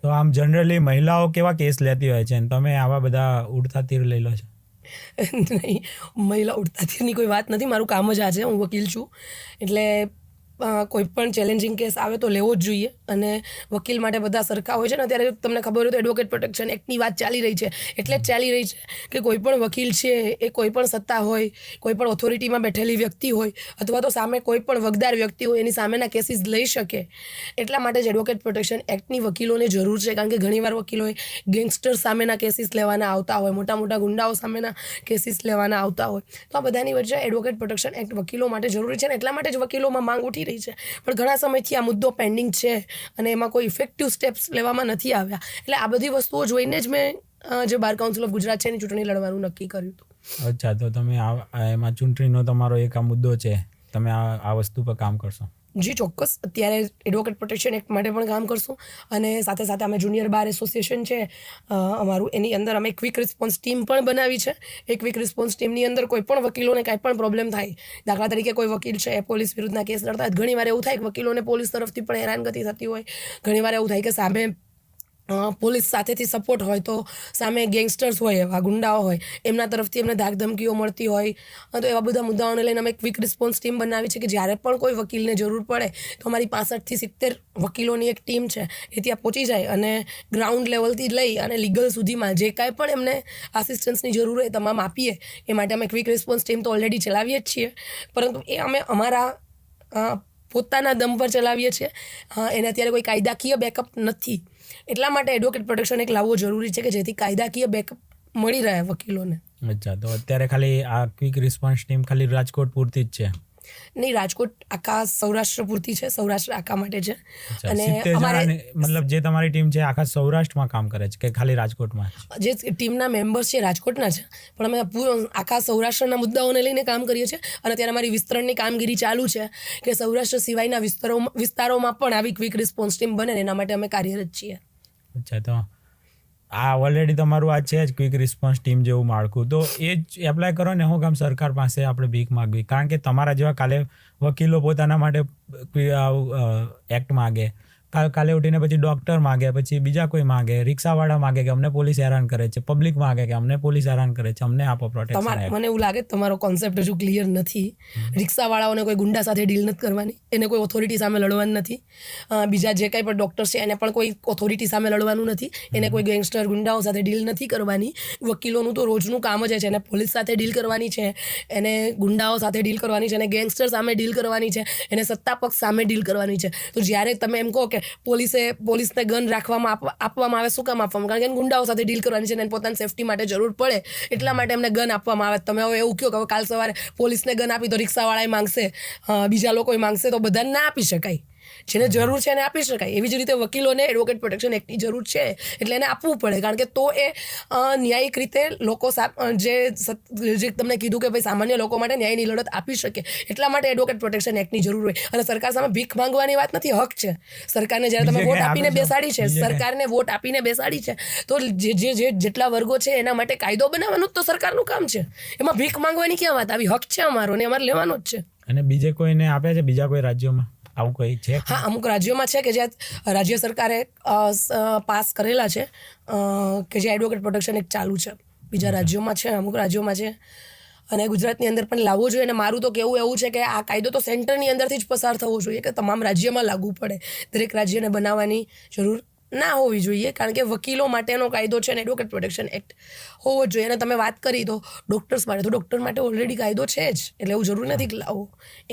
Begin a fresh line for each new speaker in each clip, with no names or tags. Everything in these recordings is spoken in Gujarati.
તો આમ જનરલી મહિલાઓ કેવા કેસ લેતી હોય છે અને તમે આવા બધા ઉડતા તીર લઈ લો છો?
નહીં, મહિલા ઉડતા તીરની કોઈ વાત નથી. મારું કામ જ આ છે. હું વકીલ છું એટલે કોઈ પણ ચેલેન્જિંગ કેસ આવે તો લેવો જ જોઈએ. અને વકીલ માટે બધા સરખા હોય છે ને. અત્યારે તમને ખબર હોય તો એડવોકેટ પ્રોટેક્શન એક્ટની વાત ચાલી રહી છે. એટલે જ ચાલી રહી છે કે કોઈ પણ વકીલ છે એ કોઈ પણ સત્તા હોય, કોઈ પણ ઓથોરિટીમાં બેઠેલી વ્યક્તિ હોય અથવા તો સામે કોઈ પણ વગદાર વ્યક્તિ હોય એની સામેના કેસીસ લઈ શકે. એટલા માટે જ એડવોકેટ પ્રોટેક્શન એક્ટની વકીલોને જરૂર છે. કારણ કે ઘણીવાર વકીલોએ ગેંગસ્ટર સામેના કેસીસ લેવાના આવતા હોય, મોટા મોટા ગુંડાઓ સામેના કેસીસ લેવાના આવતા હોય. તો આ બધાની વચ્ચે એડવોકેટ પ્રોટેક્શન એક્ટ વકીલો માટે જરૂરી છે ને એટલા માટે જ વકીલોમાં માંગ ઉઠી રહી છે. પણ ઘણા સમયથી આ મુદ્દો પેન્ડિંગ છે અને એમાં કોઈ ઇફેક્ટિવ સ્ટેપ્સ લેવામાં નથી આવ્યા. એટલે આ બધી વસ્તુઓ જોઈને જ મેં જે બાર કાઉન્સિલ ઓફ ગુજરાત છે એની ચૂંટણી લડવાનું નક્કી કર્યું હતું.
અચ્છા, તો તમે એમાં ચૂંટણીનો તમારો એક આ મુદ્દો છે, તમે આ વસ્તુ પર કામ કરશો?
જી ચોક્કસ. અત્યારે એડવોકેટ પ્રોટેક્શન એક્ટ માટે પણ કામ કરશું અને સાથે સાથે અમે જુનિયર બાર એસોસિએશન છે અમારું, એની અંદર અમે ક્વિક રિસ્પોન્સ ટીમ પણ બનાવી છે. એ ક્વિક રિસ્પોન્સ ટીમની અંદર કોઈ પણ વકીલોને કાંઈ પણ પ્રોબ્લેમ થાય, દાખલા તરીકે કોઈ વકીલ છે પોલીસ વિરુદ્ધના કેસ લડતા હોય, ઘણીવાર એવું થાય કે વકીલોને પોલીસ તરફથી પણ હેરાનગતિ થતી હોય. ઘણીવાર એવું થાય કે સામે પોલીસ સાથેથી સપોર્ટ હોય તો સામે ગેંગસ્ટર્સ હોય, એવા ગુંડાઓ હોય, એમના તરફથી એમને ધાક ધમકીઓ મળતી હોય. તો એવા બધા મુદ્દાઓને લઈને અમે ક્વિક રિસ્પોન્સ ટીમ બનાવી છે કે જ્યારે પણ કોઈ વકીલને જરૂર પડે તો અમારી 65થી 70 વકીલોની એક ટીમ છે એ ત્યાં પહોંચી જાય અને ગ્રાઉન્ડ લેવલથી લઈ અને લીગલ સુધીમાં જે કાંઈ પણ એમને આસિસ્ટન્સની જરૂર હોય તમામ આપીએ. એ માટે અમે ક્વિક રિસ્પોન્સ ટીમ તો ઓલરેડી ચલાવીએ જ છીએ, પરંતુ એ અમે અમારા પોતાના દમ પર ચલાવીએ છીએ. એને અત્યારે કોઈ કાયદાકીય બેકઅપ નથી. એટલા માટે એડવોકેટ પ્રોટેક્શન એક લાવવો જરૂરી છે કે જેથી કાયદાકીય બેકઅપ મળી રહે વકીલોને.
અચ્છા, તો અત્યારે ખાલી આ ક્વિક રિસ્પોન્સ ટીમ ખાલી રાજકોટ પૂરતી જ છે?
નહીં, રાજકોટ આખા સૌરાષ્ટ્ર પૂરતી છે, સૌરાષ્ટ્ર આખા માટે છે.
અને મતલબ જે તમારી ટીમ છે આખા સૌરાષ્ટ્રમાં કામ કરે છે કે ખાલી રાજકોટમાં?
જે ટીમના મેમ્બર્સ છે રાજકોટના છે, પણ અમે આખા સૌરાષ્ટ્રના મુદ્દાઓને લઈને કામ કરીએ છીએ. અને અત્યારે અમારી વિસ્તરણની કામગીરી ચાલુ છે કે સૌરાષ્ટ્ર સિવાયના વિસ્તારોમાં પણ આવી ક્વિક રિસ્પોન્સ ટીમ બને, એના માટે અમે કાર્યરત છીએ.
અચ્છા, તો આ ઓલરેડી તમારું આ છે જ ક્વિક રિસ્પોન્સ ટીમ જેવું માળખું, તો એ જ એપ્લાય કરો ને. હું કામ સરકાર પાસે આપણે ભીખ માગવી? કારણ કે તમારા જેવા કાલે વકીલો પોતાના માટે એક્ટ માગે, કાલે ઉઠીને પછી ડૉક્ટર માગે, પછી બીજા કોઈ માગે, રિક્ષાવાળા માગે કે અમને પોલીસ હેરાન કરે છે, પબ્લિક માગે કે અમને પોલીસ હેરાન કરે છે, અમને આપો પ્રોટેક્શન.
મને એવું લાગે તમારો કોન્સેપ્ટ હજુ ક્લિયર નથી. રિક્ષાવાળાઓને કોઈ ગુંડા સાથે ડીલ નથી કરવાની, એને કોઈ ઓથોરિટી સામે લડવાનું નથી. બીજા જે કંઈ પણ ડૉક્ટર છે એને પણ કોઈ ઓથોરિટી સામે લડવાનું નથી. એને કોઈ ગેંગસ્ટર ગુંડાઓ સાથે ડીલ નથી કરવાની. વકીલોનું તો રોજનું કામ જ છે. એને પોલીસ સાથે ડીલ કરવાની છે, એને ગુંડાઓ સાથે ડીલ કરવાની છે, એને ગેંગસ્ટર સામે ડીલ કરવાની છે, એને સત્તાપક્ષ સામે ડીલ કરવાની છે. તો જ્યારે તમે એમ કહો કે પોલીસને ગન આપવામાં આવે, શું કામ આપવામાં? કારણ કે એને ગુંડાઓ સાથે ડીલ કરવાની છે અને પોતાની સેફટી માટે જરૂર પડે એટલા માટે એમને ગન આપવામાં આવે. તમે હવે એવું કહો કે કાલ સવારે પોલીસને ગન આપી તો રિક્ષાવાળાએ માંગશે, બીજા લોકોએ માંગશે, તો બધાને ના આપી શકાય. જેને જરૂર છે એને આપી શકાય. એવી જ રીતે વકીલોને એડવોકેટ પ્રોટેક્શન એક્ટની જરૂર છે એટલે એને આપવું પડે. કારણ કે તો એ ન્યાયિક રીતે લોકો જે તમને કીધું કે ભાઈ સામાન્ય લોકો માટે ન્યાયની લડત આપી શકે. એટલા માટે એડવોકેટ પ્રોટેક્શન એક્ટની જરૂર હોય. અને સરકાર સામે ભીખ માંગવાની વાત નથી, હક છે સરકારને. જ્યારે તમે વોટ આપીને બેસાડી છે, સરકારને વોટ આપીને બેસાડી છે, તો જેટલા વર્ગો છે એના માટે કાયદો બનાવવાનું જ તો સરકારનું કામ છે. એમાં ભીખ માંગવાની ક્યાં વાત આવી? હક છે અમારો ને અમારે લેવાનો જ છે.
અને બીજે કોઈને આપે છે? બીજા કોઈ રાજ્યોમાં આવું કોઈ છે?
હા, અમુક રાજ્યોમાં છે કે જ્યાં રાજ્ય સરકારે પાસ કરેલા છે કે જે એડવોકેટ પ્રોટેક્શન એક્ટ ચાલુ છે. બીજા રાજ્યોમાં છે, અમુક રાજ્યોમાં છે. અને ગુજરાતની અંદર પણ લાવવો જોઈએ. અને મારું તો કહેવું એવું છે કે આ કાયદો તો સેન્ટરની અંદરથી જ પસાર થવો જોઈએ, કે તમામ રાજ્યમાં લાગુ પડે. દરેક રાજ્યને બનાવવાની જરૂર ના હોવી જોઈએ. કારણ કે વકીલો માટેનો કાયદો છે અને એડવોકેટ પ્રોટેક્શન એક્ટ હોવો જ જોઈએ. અને તમે વાત કરી તો ડૉક્ટર્સ માટે, તો ડૉક્ટર માટે ઓલરેડી કાયદો છે જ, એટલે એવું જરૂર નથી કે લાવો.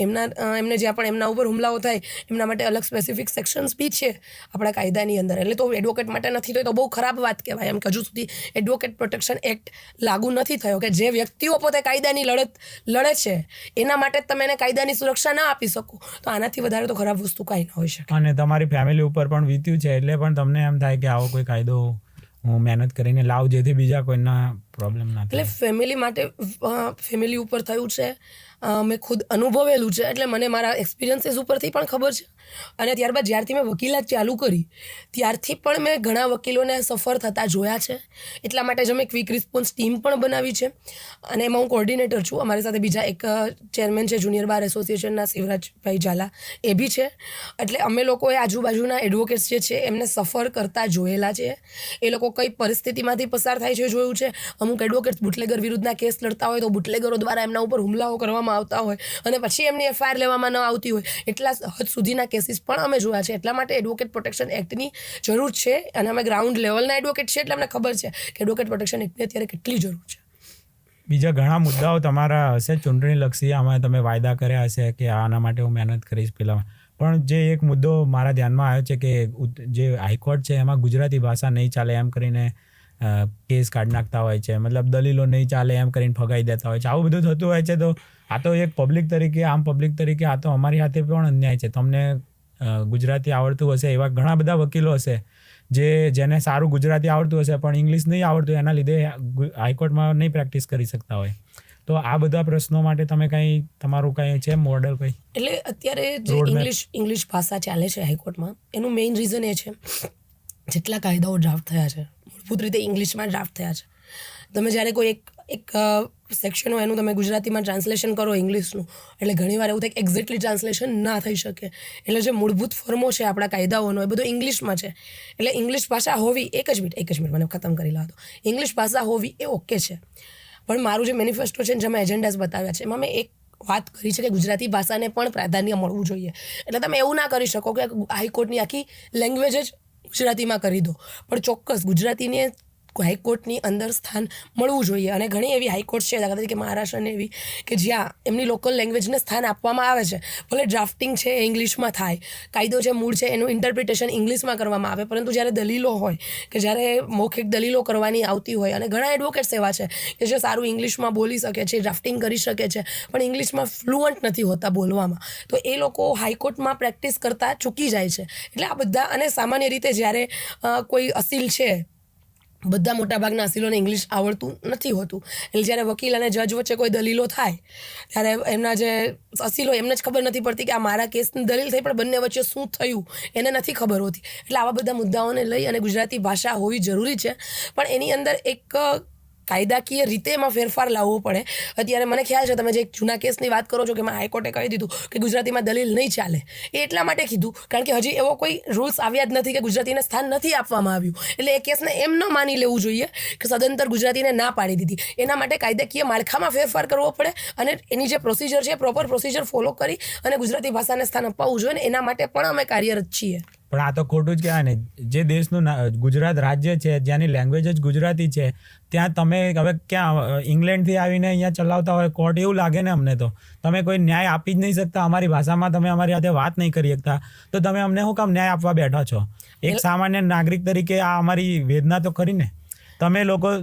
એમને જ્યાં પણ એમના ઉપર હુમલાઓ થાય એમના માટે અલગ સ્પેસિફિક સેક્શન્સ બી છે આપણા કાયદાની અંદર. એટલે તો એડવોકેટ માટે નથી તો બહુ ખરાબ વાત કહેવાય. એમ કે હજુ સુધી એડવોકેટ પ્રોટેક્શન એક્ટ લાગુ નથી થયો, કે જે વ્યક્તિઓ પોતે કાયદાની લડત લડે છે એના માટે તમે એને કાયદાની સુરક્ષા ના આપી શકો, તો આનાથી વધારે તો ખરાબ વસ્તુ કાંઈ ન હોઈ શકે.
અને તમારી ફેમિલી ઉપર પણ વીત્યું છે એટલે પણ તમને એમ થાય કે આવો કોઈ કાયદો હું મહેનત કરીને લાવ જેથી બીજા કોઈના પ્રોબ્લેમ ના
એટલે
થાય.
ફેમિલી માટે ફેમિલી ઉપર થયું છે, મેં ખુદ અનુભવેલું છે, એટલે મને મારા એક્સપિરિયન્સીસ ઉપરથી પણ ખબર છે. અને ત્યારબાદ જ્યારથી મેં વકીલાત ચાલુ કરી ત્યારથી પણ મેં ઘણા વકીલોને સફર થતા જોયા છે. એટલા માટે જ અમે ક્વિક રિસ્પોન્સ ટીમ પણ બનાવી છે અને એમાં હું કોર્ડિનેટર છું. અમારી સાથે બીજા એક ચેરમેન છે જુનિયર બાર એસોસિએશનના, શિવરાજભાઈ ઝાલા, એ બી છે. એટલે અમે લોકોએ આજુબાજુના એડવોકેટ્સ જે છે એમને સફર કરતા જોયેલા છે. એ લોકો કઈ પરિસ્થિતિમાંથી પસાર થાય છે જોયું છે. અમુક એડવોકેટ્સ બુટલેગર વિરુદ્ધના કેસ લડતા હોય તો બુટલેગરો દ્વારા એમના ઉપર હુમલાઓ કરવામાં આવતા હોય અને પછી એમની એફઆઈઆર લેવામાં ન આવતી હોય, એટલા હદ સુધીના કેસીસ પણ અમે જોયા છે. એટલા માટે એડવોકેટ પ્રોટેક્શન એક્ટની જરૂર છે અને અમે ગ્રાઉન્ડ લેવલના એડવોકેટ છે એટલે અમને ખબર છે કે એડવોકેટ પ્રોટેક્શન એક્ટની અત્યારે કેટલી જરૂર છે.
બીજા ઘણા મુદ્દાઓ તમારા હશે ચૂંટણીલક્ષી, આમાં તમે વાયદા કર્યા હશે કે આના માટે હું મહેનત કરીશ પેલા, પણ જે એક મુદ્દો મારા ધ્યાનમાં આવ્યો છે કે જે હાઈકોર્ટ છે એમાં ગુજરાતી ભાષા નહીં ચાલે એમ કરીને કેસ કાઢી નાખતા હોય છે, મતલબ દલીલો નહીં ચાલે એમ કરીને ફગાઈ દેતા હોય છે. આવું બધું થતું હોય છે. તો આ તો એક પબ્લિક તરીકે, આમ પબ્લિક તરીકે આ તો અમારી હાથે પણ અન્યાય છે. તમને ગુજરાતી આવડતું હશે એવા ઘણા બધા વકીલો હશે જેને સારું ગુજરાતી આવડતું હશે પણ ઇંગ્લિશ નહીં આવડતું, એના લીધે હાઈકોર્ટમાં નહીં પ્રેક્ટિસ કરી શકતા હોય. તો આ બધા પ્રશ્નો માટે તમે કંઈ તમારું કંઈ છે મોડેલ કંઈ?
એટલે અત્યારે જે ઇંગ્લિશ ભાષા ચાલે છે હાઈકોર્ટમાં, એનું મેઇન રીઝન એ છે જેટલા કાયદાઓ ડ્રાફ્ટ થયા છે મૂળભૂત રીતે ઇંગ્લિશમાં ડ્રાફ્ટ થયા છે. તમે જ્યારે કોઈ એક સેક્શન હોય એનું તમે ગુજરાતીમાં ટ્રાન્સલેશન કરો ઇંગ્લિશનું, એટલે ઘણીવાર એવું થાય કે એક્ઝેક્ટલી ટ્રાન્સલેશન ના થઈ શકે. એટલે જે મૂળભૂત ફોર્મો છે આપણા કાયદાઓનો એ બધું ઇંગ્લિશમાં છે. એટલે ઇંગ્લિશ ભાષા હોવી, એક જ મિનિટ મને ખતમ કરી લાવો. ઇંગ્લિશ ભાષા હોવી એ ઓકે છે, પણ મારું જે મેનિફેસ્ટો છે જેમાં એજન્ડાસ બતાવ્યા છે એમાં મેં એક વાત કરી છે કે ગુજરાતી ભાષાને પણ પ્રાધાન્ય મળવું જોઈએ. એટલે તમે એવું ના કરી શકો કે હાઈકોર્ટની આખી લેંગ્વેજ જ ગુજરાતીમાં કરી દો, પણ ચોક્કસ ગુજરાતીને હાઈકોર્ટની અંદર સ્થાન મળવું જોઈએ. અને ઘણી એવી હાઈકોર્ટ છે, દાખલા તરીકે મહારાષ્ટ્રની એવી, કે જ્યાં એમની લોકલ લેંગ્વેજને સ્થાન આપવામાં આવે છે. ભલે ડ્રાફ્ટિંગ છે એ ઇંગ્લિશમાં થાય, કાયદો જે મૂળ છે એનું ઇન્ટરપ્રિટેશન ઇંગ્લિશમાં કરવામાં આવે, પરંતુ જ્યારે દલીલો હોય કે જ્યારે મૌખિક દલીલો કરવાની આવતી હોય, અને ઘણા એડવોકેટ્સ એવા છે કે જે સારું ઇંગ્લિશમાં બોલી શકે છે, ડ્રાફ્ટિંગ કરી શકે છે, પણ ઇંગ્લિશમાં ફ્લુઅન્ટ નથી હોતા બોલવામાં, તો એ લોકો હાઈકોર્ટમાં પ્રેક્ટિસ કરતાં ચૂકી જાય છે. એટલે આ બધા, અને સામાન્ય રીતે જ્યારે કોઈ અસીલ છે, બધા મોટાભાગના અસીલોને ઇંગ્લિશ આવડતું નથી હોતું, એટલે જ્યારે વકીલ અને જજ વચ્ચે કોઈ દલીલો થાય ત્યારે એમના જે અસીલ હોય એમને જ ખબર નથી પડતી કે આ મારા કેસની દલીલ થઈ, પણ બંને વચ્ચે શું થયું એને નથી ખબર હોતી. એટલે આવા બધા મુદ્દાઓને લઈ અને ગુજરાતી ભાષા હોવી જરૂરી છે, પણ એની અંદર એક કાયદાકીય રીતે એમાં ફેરફાર લાવવો પડે. અત્યારે મને ખ્યાલ છે તમે જે એક જૂના કેસની વાત કરો છો કે હાઈકોર્ટે કહી દીધું કે ગુજરાતીમાં દલીલ નહીં ચાલે, એ એટલા માટે કીધું કારણ કે હજી એવો કોઈ રૂલ્સ આવ્યા જ નથી કે ગુજરાતીને સ્થાન નથી આપવામાં આવ્યું. એટલે એ કેસને એમ ન માની લેવું જોઈએ કે સદંતર ગુજરાતીને ના પાડી દીધી. એના માટે કાયદાકીય માળખામાં ફેરફાર કરવો પડે અને એની જે પ્રોસિજર છે પ્રોપર પ્રોસિજર ફોલો કરી અને ગુજરાતી ભાષાને સ્થાન અપાવવું જોઈએ, ને એના માટે પણ અમે કાર્યરત છીએ.
પણ આ તો ખોટું જ કહેવાય ને. જે દેશનું ગુજરાત રાજ્ય છે, જ્યાંની લેંગ્વેજ જ ગુજરાતી છે, ત્યાં તમે હવે ક્યાં ઇંગ્લેન્ડથી આવીને અહીંયા ચલાવતા હોય કોર્ટ, એવું લાગે ને અમને. તો તમે કોઈ ન્યાય આપી જ નહીં શકતા અમારી ભાષામાં, તમે અમારી સાથે વાત નહીં કરી શકતા, તો તમે અમને શું કામ ન્યાય આપવા બેઠા છો? એક સામાન્ય નાગરિક તરીકે આ અમારી વેદના તો ખરી ને. તમે લોકો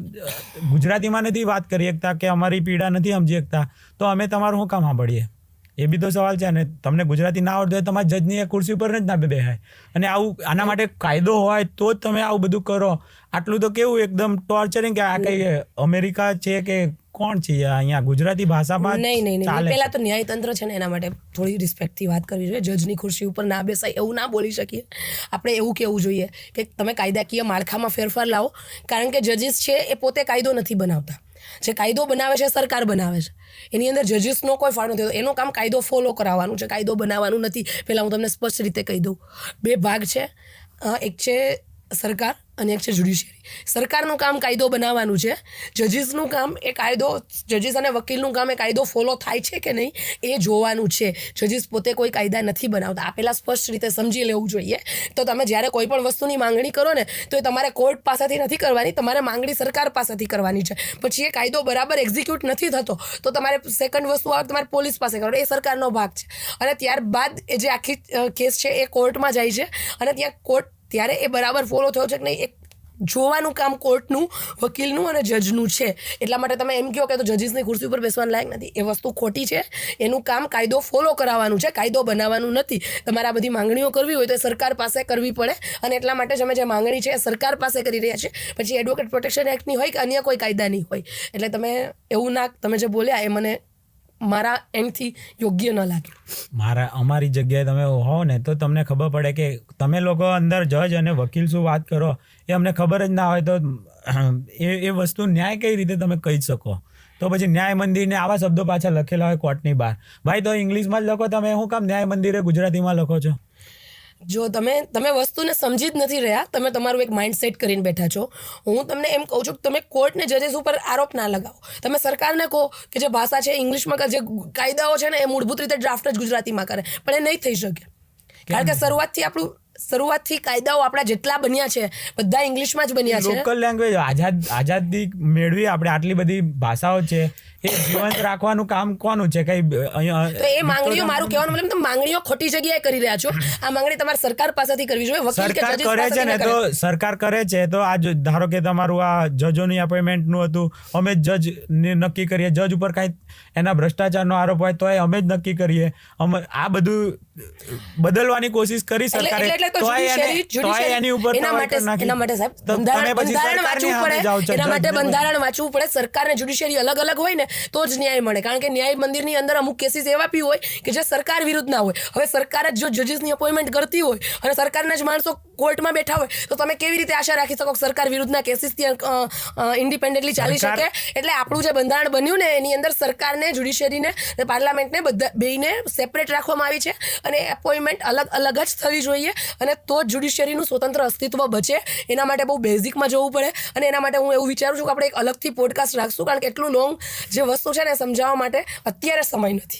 ગુજરાતીમાં નથી વાત કરી શકતા કે અમારી પીડા નથી સમજી શકતા, તો અમે તમારું શું કામ સાંભળીએ? એ બી તો સવાલ છે ને. તમને ગુજરાતી ના આવડતું હોય તમારા જજની ખુરશી ઉપર જ ના બેહાય. અને આવું આના માટે કાયદો હોય તો જ તમે આવું બધું કરો. આટલું તો કેવું એકદમ ટોર્ચરિંગ કે આ કઈ અમેરિકા છે કે કોણ છે અહીંયા ગુજરાતી ભાષામાં
નહીં. પહેલા તો ન્યાયતંત્ર છે ને એના માટે થોડી રિસ્પેક્ટથી વાત કરવી જોઈએ. જજની ખુરશી ઉપર ના બેસાય એવું ના બોલી શકીએ આપણે. એવું કહેવું જોઈએ કે તમે કાયદાકીય માળખામાં ફેરફાર લાવો, કારણ કે જજીસ છે એ પોતે કાયદો નથી બનાવતા. જે કાયદો બનાવે છે સરકાર બનાવે છે, એની અંદર જજીસનો કોઈ ફાળો નથી. એનું કામ કાયદો ફોલો કરાવવાનું છે, કાયદો બનાવવાનું નથી. પહેલાં હું તમને સ્પષ્ટ રીતે કહી દઉં, બે ભાગ છે, એક છે સરકાર અને એક છે જ્યુડિશિયરી. સરકારનું કામ કાયદો બનાવવાનું છે, જજીસનું કામ એ કાયદો, જજીસ અને વકીલનું કામ એ કાયદો ફોલો થાય છે કે નહીં એ જોવાનું છે. જજીસ પોતે કોઈ કાયદા નથી બનાવતા. આ પહેલાં સ્પષ્ટ રીતે સમજી લેવું જોઈએ. તો તમે જ્યારે કોઈ પણ વસ્તુની માંગણી કરો ને તો એ તમારે કોર્ટ પાસેથી નથી કરવાની, તમારે માંગણી સરકાર પાસેથી કરવાની છે. પછી એ કાયદો બરાબર એક્ઝિક્યુટ નથી થતો તો તમારે સેકન્ડ વસ્તુ આવે તમારે પોલીસ પાસે કરવાનો, એ સરકારનો ભાગ છે. અને ત્યારબાદ એ જે આખી કેસ છે એ કોર્ટમાં જાય છે અને ત્યાં કોર્ટ ત્યારે એ બરાબર ફોલો થયો છે કે નહીં એ જોવાનું કામ કોર્ટનું, વકીલનું અને જજનું છે. એટલા માટે તમે એમ કહો કે તો જજીસની ખુરશી ઉપર બેસવાનું લાયક નથી, એ વસ્તુ ખોટી છે. એનું કામ કાયદો ફોલો કરાવવાનું છે, કાયદો બનાવવાનું નથી. તમારે આ બધી માંગણીઓ કરવી હોય તો એ સરકાર પાસે કરવી પડે, અને એટલા માટે જ અમે જે માંગણી છે એ સરકાર પાસે કરી રહ્યા છે. પછી એડવોકેટ પ્રોટેક્શન એક્ટની હોય કે અન્ય કોઈ કાયદાની હોય. એટલે તમે એવું ના, તમે જે બોલ્યા એ મને મારા એન્ડથી યોગ્ય ન લાગ્યું.
અમારી જગ્યાએ તમે હો ને તો તમને ખબર પડે કે તમે લોકો અંદર જજ અને વકીલ શું વાત કરો એ અમને ખબર જ ના હોય તો એ વસ્તુ ન્યાય કઈ રીતે તમે કહી શકો? તો પછી ન્યાય મંદિરને આવા શબ્દો પાછા લખેલા હોય કોર્ટની બહાર. ભાઈ તો ઇંગ્લિશમાં જ લખો, તમે શું કામ ન્યાય મંદિરે ગુજરાતીમાં લખો છો?
જો તમે વસ્તુને સમજી જ નથી રહ્યા, તમે તમારું એક માઇન્ડસેટ કરીને બેઠા છો. હું તમને એમ કહું છું કે તમે કોર્ટને જજીસ ઉપર આરોપ ના લગાવો. તમે સરકારને કહો કે જે ભાષા છે ઇંગ્લિશમાં, જે કાયદાઓ છે ને એ મૂળભૂત રીતે ડ્રાફ્ટ જ ગુજરાતીમાં કરે, પણ એ નહીં થઈ શકે. કારણ કે શરૂઆતથી કાયદાઓ આપણા જેટલા બન્યા છે બધા ઇંગ્લિશમાં જ બન્યા છે.
લોકલ લેંગ્વેજ આઝાદી મેળવી આપણે, આટલી બધી ભાષાઓ છે, એ જીવંત રાખવાનું કામ કોનું છે? કઈ
તો એ માંગણીઓ, મારું કહેવાનું મતલબ તમે માંગણીઓ ખોટી જગ્યાએ કરી રહ્યા છો. આ માંગણી તમારે સરકાર પાસેથી કરવી જોઈએ. વકીલ કે
સરકાર
જજીસ
કરે છે ને, તો સરકાર કરે છે તો આ ધારો કે તમારું આ જજોની અપોઇન્ટમેન્ટનું હતું, અમે જ જજ નક્કી કરીએ. જજ ઉપર કાંઈ એના ભ્રષ્ટાચારનો આરોપ હોય તો અમે જ નક્કી કરીએ. આ બધું બદલવાની કોશિશ કરી સરકારે, એની ઉપર
એના માટે સાહેબ બંધારણ વાંચવું પડે. સરકારને જ્યુડિશિયરી અલગ અલગ હોય ને તો જ ન્યાય મળે. કારણ કે ન્યાય મંદિરની અંદર અમુક કેસીસ એવા બી હોય કે જે સરકાર વિરુદ્ધ ના હોય. હવે સરકાર જ જો જજીસની અપોઇન્ટમેન્ટ કરતી હોય અને સરકારના જ માણસો કોર્ટમાં બેઠા હોય તો તમે કેવી રીતે આશા રાખી શકો કે સરકાર વિરુદ્ધના કેસીસ ત્યાં ઇન્ડિપેન્ડન્ટલી ચાલી શકે? એટલે આપણું જે બંધારણ બન્યું ને એની અંદર સરકારને, જ્યુડિશિયરીને, પાર્લામેન્ટને બધા બેયને સેપરેટ રાખવામાં આવી છે, અને એપોઇન્ટમેન્ટ અલગ અલગ જ થવી જોઈએ, અને તો જ જ્યુડિશિયરીનું સ્વતંત્ર અસ્તિત્વ બચે. એના માટે બહુ બેઝિકમાં જવું પડે, અને એના માટે હું એવું વિચારું છું કે આપણે એક અલગથી પોડકાસ્ટ રાખશું, કારણ કે એટલું લોંગ જે વસ્તુ છે ને સમજાવવા માટે અત્યારે સમય નથી.